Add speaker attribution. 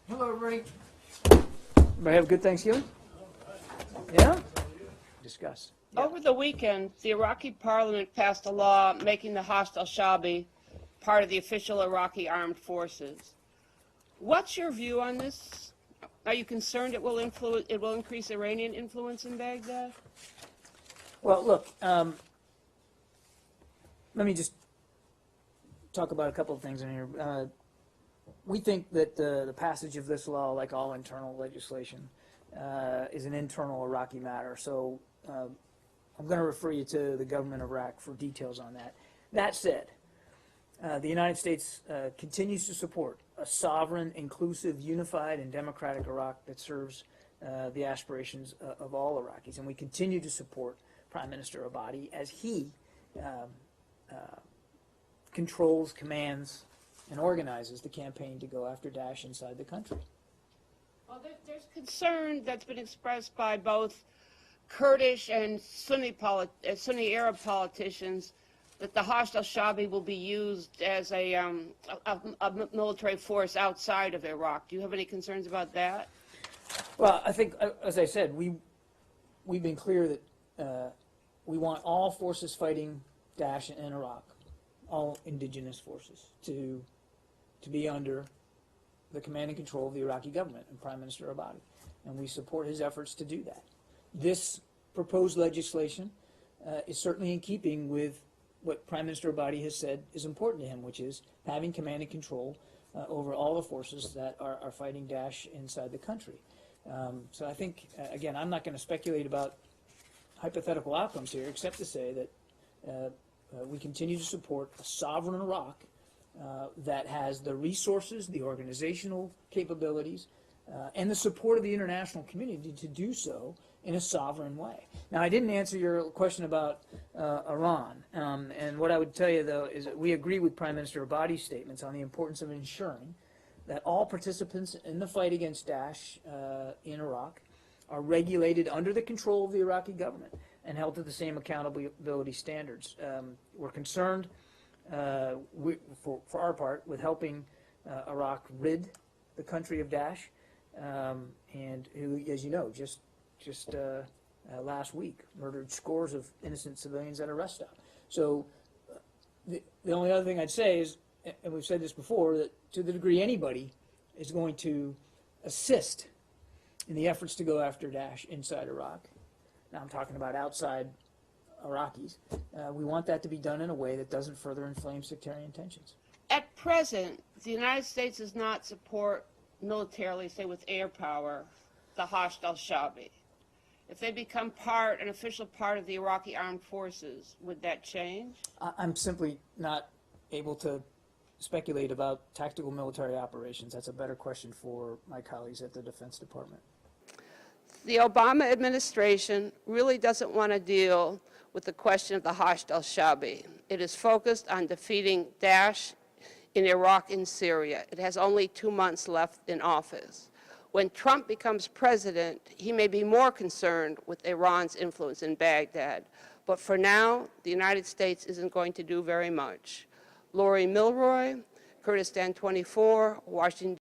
Speaker 1: Hello, everybody. Everybody have a good Thanksgiving? Yeah? Discuss. Yeah.
Speaker 2: Over the weekend, the Iraqi parliament passed a law making the Hashd al-Shaabi part of the official Iraqi armed forces. What's your view on this? Are you concerned it will increase Iranian influence in Baghdad?
Speaker 1: Well, look, let me just talk about a couple of things in here. We think that the passage of this law, like all internal legislation, is an internal Iraqi matter. So I'm going to refer you to the government of Iraq for details on that. That said, the United States continues to support a sovereign, inclusive, unified, and democratic Iraq that serves the aspirations of all Iraqis. And we continue to support Prime Minister Abadi as he controls, commands, and organizes the campaign to go after Daesh inside the country.
Speaker 2: Well, there's concern that's been expressed by both Kurdish and Sunni Arab politicians that the Hashd al-Shaabi will be used as a military force outside of Iraq. Do you have any concerns about that?
Speaker 1: Well, I think, as I said, we've been clear that we want all forces fighting Daesh in Iraq, all indigenous forces, to be under the command and control of the Iraqi government and Prime Minister Abadi. And we support his efforts to do that. This proposed legislation is certainly in keeping with what Prime Minister Abadi has said is important to him, which is having command and control over all the forces that are fighting Daesh inside the country. So I think, again, I'm not going to speculate about hypothetical outcomes here, except to say that we continue to support a sovereign Iraq that has the resources, the organizational capabilities, and the support of the international community to do so in a sovereign way. Now, I didn't answer your question about Iran, and what I would tell you, though, is that we agree with Prime Minister Abadi's statements on the importance of ensuring that all participants in the fight against Daesh in Iraq are regulated under the control of the Iraqi government and held to the same accountability standards. We're concerned, for our part, with helping Iraq rid the country of Daesh, and who, as you know, just last week murdered scores of innocent civilians at a rest stop. So the only other thing I'd say is, and we've said this before, that to the degree anybody is going to assist in the efforts to go after Daesh inside Iraq, now I'm talking about outside Iraqis, we want that to be done in a way that doesn't further inflame sectarian tensions.
Speaker 2: At present, the United States does not support militarily, say with air power, the Hashd al-Shaabi. If they become an official part of the Iraqi armed forces, would that change?
Speaker 1: I'm simply not able to speculate about tactical military operations. That's a better question for my colleagues at the Defense Department.
Speaker 2: The Obama administration really doesn't want to deal with the question of the Hashd al-Shaabi. It is focused on defeating Daesh in Iraq and Syria. It has only 2 months left in office. When Trump becomes president, he may be more concerned with Iran's influence in Baghdad. But for now, the United States isn't going to do very much. Laurie, Mylroie, Correspondent 24, Washington.